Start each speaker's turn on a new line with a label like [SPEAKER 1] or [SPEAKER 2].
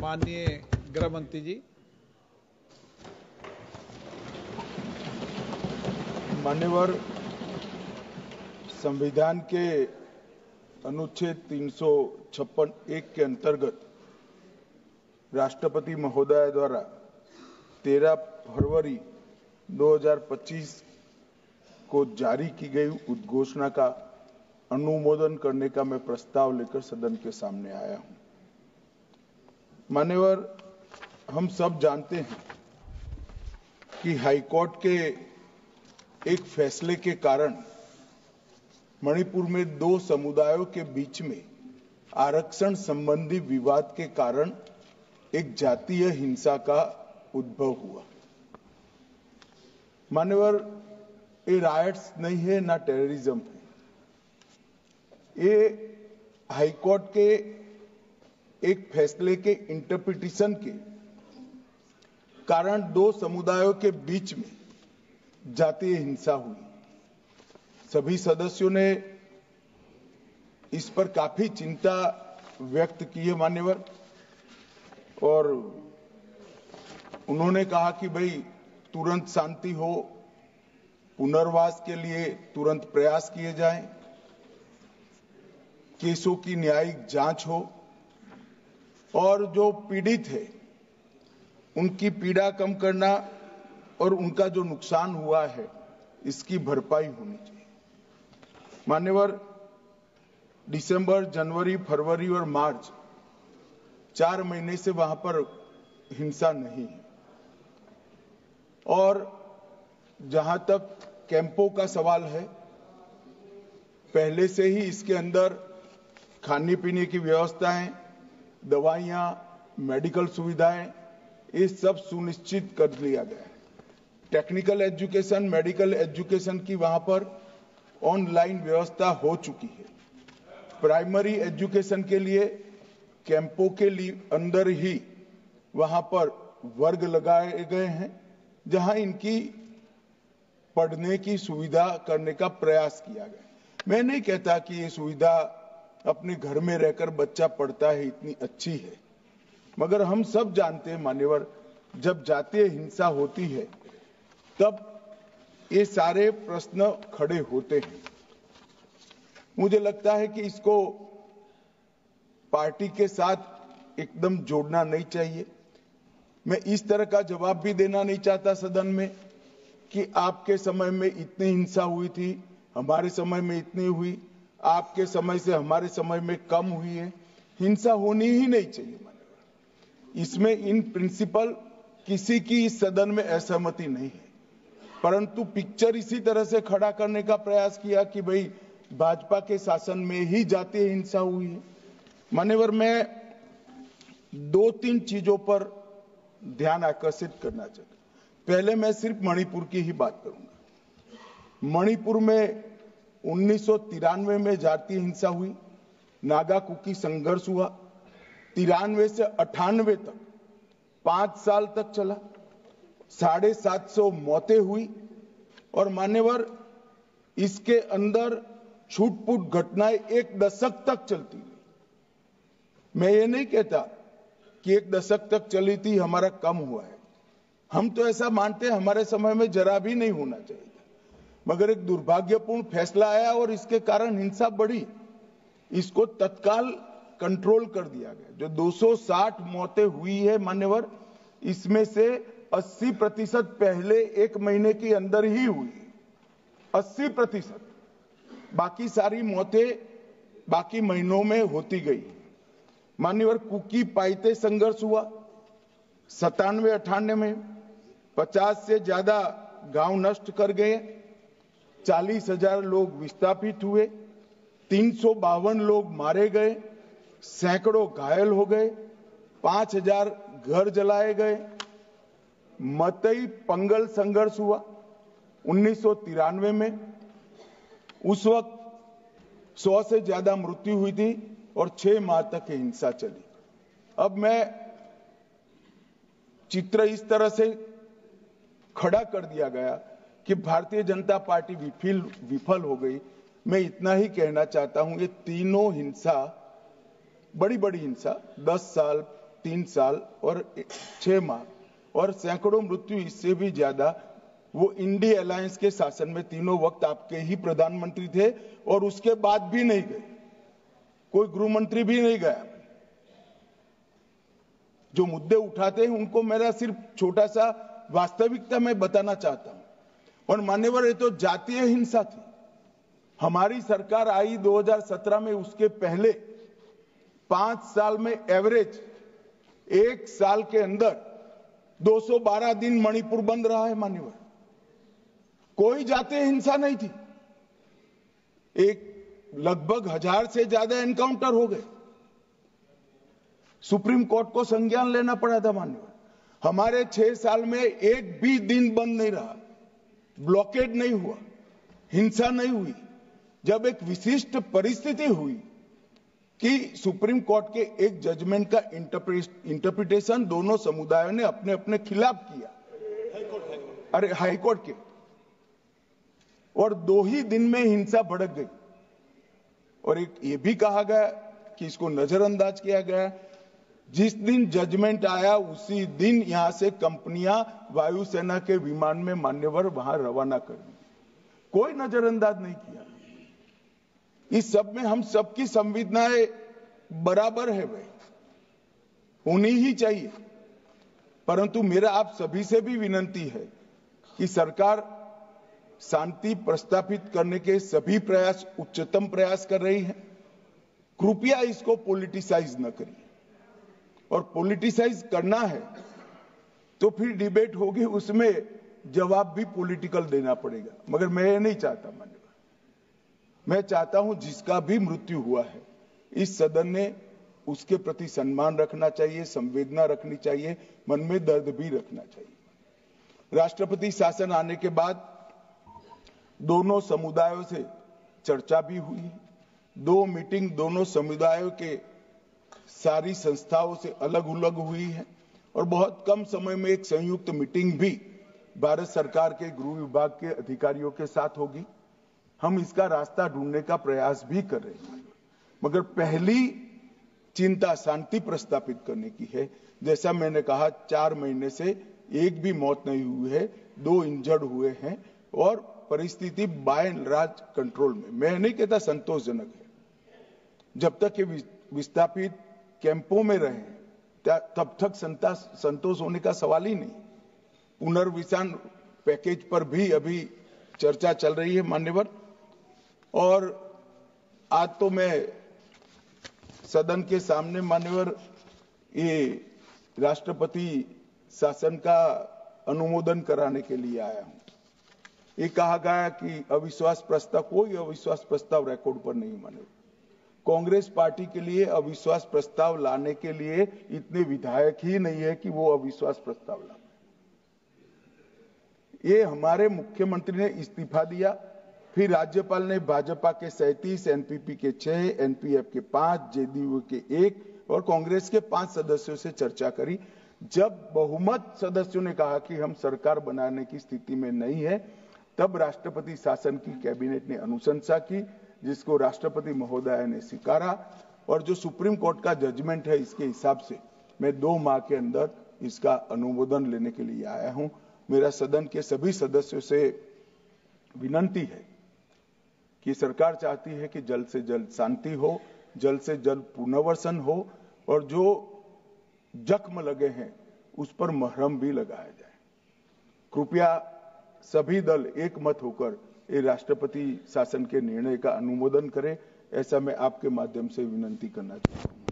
[SPEAKER 1] माननीय गृह मंत्री जी।
[SPEAKER 2] मान्यवर, संविधान के अनुच्छेद 356(1) के अंतर्गत राष्ट्रपति महोदय द्वारा 13 फरवरी 2025 को जारी की गई उद्घोषणा का अनुमोदन करने का मैं प्रस्ताव लेकर सदन के सामने आया हूं। मान्यवर, हम सब जानते हैं कि हाईकोर्ट के एक फैसले के कारण मणिपुर में दो समुदायों के बीच में आरक्षण संबंधी विवाद के कारण एक जातीय हिंसा का उद्भव हुआ। मान्यवर, ये रायट्स नहीं है ना टेररिज्म है। ये हाईकोर्ट के एक फैसले के इंटरप्रिटेशन के कारण दो समुदायों के बीच में जातीय हिंसा हुई। सभी सदस्यों ने इस पर काफी चिंता व्यक्त की है मान्यवर, और उन्होंने कहा कि भाई तुरंत शांति हो, पुनर्वास के लिए तुरंत प्रयास किए जाएं, केसों की न्यायिक जांच हो और जो पीड़ित है उनकी पीड़ा कम करना और उनका जो नुकसान हुआ है इसकी भरपाई होनी चाहिए। मान्यवर, दिसंबर, जनवरी, फरवरी और मार्च 4 महीने से वहां पर हिंसा नहीं है। और जहां तक कैंपों का सवाल है, पहले से ही इसके अंदर खाने पीने की व्यवस्थाएं, दवाइयां, मेडिकल सुविधाएं, ये सब सुनिश्चित कर लिया गया है। टेक्निकल एजुकेशन, मेडिकल एजुकेशन की वहां पर ऑनलाइन व्यवस्था हो चुकी है। प्राइमरी एजुकेशन के लिए कैंपों के लिए अंदर ही वहां पर वर्ग लगाए गए हैं, जहां इनकी पढ़ने की सुविधा करने का प्रयास किया गया। मैं नहीं कहता कि ये सुविधा अपने घर में रहकर बच्चा पढ़ता है इतनी अच्छी है, मगर हम सब जानते हैं मान्यवर, जब जातीय हिंसा होती है तब ये सारे प्रश्न खड़े होते हैं। मुझे लगता है कि इसको पार्टी के साथ एकदम जोड़ना नहीं चाहिए। मैं इस तरह का जवाब भी देना नहीं चाहता सदन में कि आपके समय में इतनी हिंसा हुई थी, हमारे समय में इतनी हुई, आपके समय से हमारे समय में कम हुई है। हिंसा होनी ही नहीं चाहिए। इसमें इन प्रिंसिपल किसी की इस सदन में असहमति नहीं है, परंतु पिक्चर इसी तरह से खड़ा करने का प्रयास किया कि भाई भाजपा के शासन में ही जातीय हिंसा हुई है। मान्यवर, मैं 2-3 चीजों पर ध्यान आकर्षित करना चाहता हूं। पहले मैं सिर्फ मणिपुर की ही बात करूंगा। मणिपुर में 1993 में जातीय हिंसा हुई, नागा कुकी संघर्ष हुआ। 93 से 98 तक 5 साल तक चला, 750 मौतें हुई। और मान्यवर, इसके अंदर छूट-फूट घटनाएं 1 दशक तक चलती रही। मैं ये नहीं कहता कि 1 दशक तक चली थी, हमारा कम हुआ है। हम तो ऐसा मानते हैं हमारे समय में जरा भी नहीं होना चाहिए, मगर एक दुर्भाग्यपूर्ण फैसला आया और इसके कारण हिंसा बढ़ी। इसको तत्काल कंट्रोल कर दिया गया। जो 260 मौतें हुई है मान्यवर, इसमें से 80% पहले 1 महीने के अंदर ही हुई। 80%। बाकी सारी मौतें बाकी महीनों में होती गई। मान्यवर, कुकी पाइते संघर्ष हुआ 97-98 में। 50 से ज्यादा गांव नष्ट कर गए, 40,000 लोग विस्थापित हुए, 352 लोग मारे गए, सैकड़ों घायल हो गए, 5,000 घर जलाए गए। मतई पंगल संघर्ष हुआ 1993 में। उस वक्त 100 से ज्यादा मृत्यु हुई थी और 6 माह तक हिंसा चली। अब मैं चित्र इस तरह से खड़ा कर दिया गया कि भारतीय जनता पार्टी विफल हो गई। मैं इतना ही कहना चाहता हूं, ये तीनों हिंसा, बड़ी बड़ी हिंसा, 10 साल, 3 साल और 6 माह और सैकड़ों मृत्यु इससे भी ज्यादा वो इंडी अलायंस के शासन में तीनों वक्त आपके ही प्रधानमंत्री थे और उसके बाद भी नहीं गए, कोई गृह मंत्री भी नहीं गया। जो मुद्दे उठाते हैं उनको मेरा सिर्फ छोटा सा वास्तविकता मैं बताना चाहता हूं। और मान्यवर, ये तो जातीय हिंसा थी। हमारी सरकार आई 2017 में, उसके पहले 5 साल में एवरेज 1 साल के अंदर 212 दिन मणिपुर बंद रहा है मान्यवर। कोई जातीय हिंसा नहीं थी। लगभग 1000 से ज्यादा एनकाउंटर हो गए। सुप्रीम कोर्ट को संज्ञान लेना पड़ा था मान्यवर। हमारे 6 साल में एक भी दिन बंद नहीं रहा, ब्लॉकेड नहीं हुआ, हिंसा नहीं हुई। जब एक विशिष्ट परिस्थिति हुई कि सुप्रीम कोर्ट के एक जजमेंट का इंटरप्रिटेशन दोनों समुदायों ने अपने अपने खिलाफ किया, अरे हाईकोर्ट के, और 2 ही दिन में हिंसा भड़क गई। और एक ये भी कहा गया कि इसको नजरअंदाज किया गया। जिस दिन जजमेंट आया उसी दिन यहां से कंपनियां वायुसेना के विमान में मान्यवर वहां रवाना कर दी। कोई नजरअंदाज नहीं किया। इस सब में हम सबकी संवेदनाएं बराबर है, भाई होनी ही चाहिए। परंतु मेरा आप सभी से भी विनती है कि सरकार शांति प्रस्थापित करने के सभी प्रयास, उच्चतम प्रयास कर रही है। कृपया इसको पॉलिटिसाइज न करिए। और पॉलिटिसाइज करना है तो फिर डिबेट होगी, उसमें जवाब भी पॉलिटिकल देना पड़ेगा। मगर मैं ये नहीं चाहता मान्यवर। मैं चाहता हूं जिसका भी मृत्यु हुआ है, इस सदन ने उसके प्रति सम्मान रखना चाहिए, संवेदना रखनी चाहिए, मन में दर्द भी रखना चाहिए। राष्ट्रपति शासन आने के बाद दोनों समुदायों से चर्चा भी हुई। 2 मीटिंग दोनों समुदायों के सारी संस्थाओं से अलग अलग हुई है। और बहुत कम समय में एक संयुक्त मीटिंग भी भारत सरकार के गृह विभाग के अधिकारियों के साथ होगी। हम इसका रास्ता ढूंढने का प्रयास भी कर रहे हैं। मगर पहली चिंता शांति प्रस्थापित करने की है। जैसा मैंने कहा, 4 महीने से एक भी मौत नहीं हुई है, 2 इंजर्ड हुए हैं और परिस्थिति बाय एंड लार्ज कंट्रोल में। मैं नहीं कहता संतोषजनक है। जब तक ये विस्थापित कैंपों में रहे तब तक संतोष होने का सवाल ही नहीं। पुनर्विसान पैकेज पर भी अभी चर्चा चल रही है मान्यवर। और आज तो मैं सदन के सामने मान्यवर ये राष्ट्रपति शासन का अनुमोदन कराने के लिए आया हूं। ये कहा गया कि अविश्वास प्रस्ताव, कोई अविश्वास प्रस्ताव रिकॉर्ड पर नहीं मान्यवर। कांग्रेस पार्टी के लिए अविश्वास प्रस्ताव लाने के लिए इतने विधायक ही नहीं है कि वो अविश्वास प्रस्ताव ला। ये हमारे मुख्यमंत्री ने इस्तीफा दिया, फिर राज्यपाल ने भाजपा के 37, एनपीपी के 6, एनपीएफ के 5, जेडीयू के 1 और कांग्रेस के 5 सदस्यों से चर्चा करी। जब बहुमत सदस्यों ने कहा कि हम सरकार बनाने की स्थिति में नहीं है, तब राष्ट्रपति शासन की कैबिनेट ने अनुशंसा की, जिसको राष्ट्रपति महोदय ने स्वीकारा। और जो सुप्रीम कोर्ट का जजमेंट है, इसके हिसाब से मैं 2 माह के अंदर इसका अनुमोदन लेने के लिए आया हूं। मेरा सदन के सभी सदस्यों से विनती है कि सरकार चाहती है कि जल्द से जल्द शांति हो, जल्द से जल्द पुनर्वसन हो और जो जख्म लगे हैं उस पर मरहम भी लगाया जाए। कृपया सभी दल एक मत होकर ये राष्ट्रपति शासन के निर्णय का अनुमोदन करें, ऐसा मैं आपके माध्यम से विनती करना चाहता हूं।